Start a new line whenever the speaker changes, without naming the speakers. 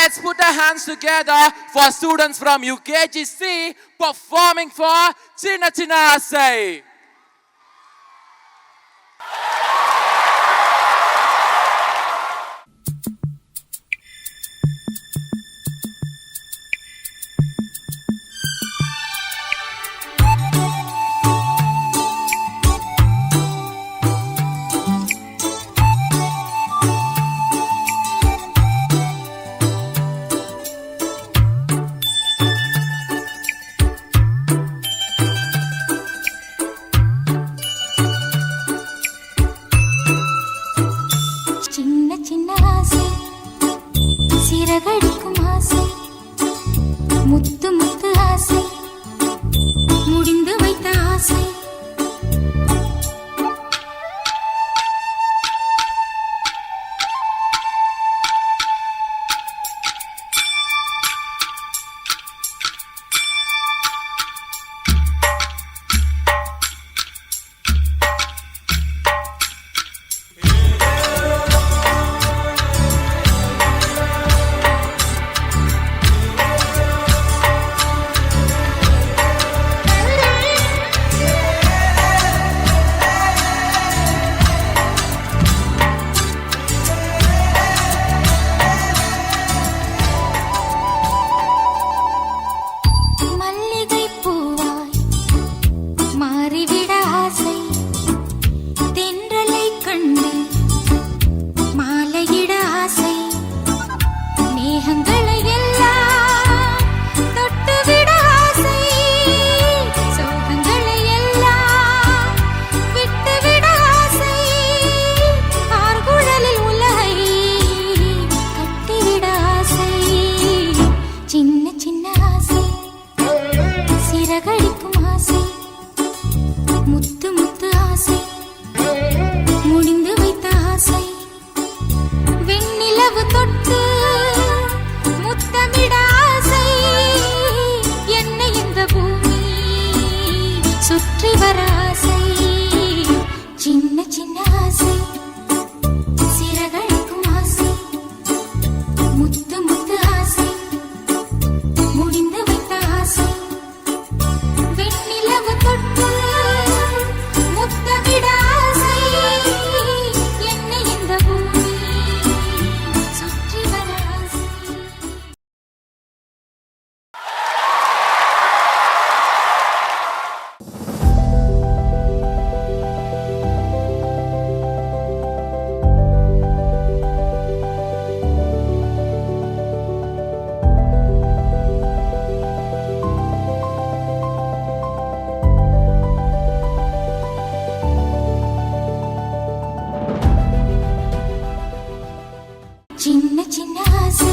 let's put our hands together for students from UKGC performing for Chinna Chinna Asai.
சிறகடிக்கும் ஆசை முத்து முத்து ஆசை முடிந்து வைத்த ஆசை சிறகடிக்கும் ஆசை முத்து முத்து ஆசை முடிந்து வைத்த ஆசை வெண்ணிலவு தொட்டு முத்தமிட ஆசை என்னை இந்த பூமி சுற்றி வர ஆசை சின்ன சின்ன ஆசை சிறகடிக்கும் ஆசை முத்து முத்து ஆசை முடிந்து வைத்த ஆசை வெண்ணிலவு தொட்டு முத்தமிட ஆசை என்னை இந்த பூமி சுற்றி வர ஆசை. சின்ன சின்ன ஆசை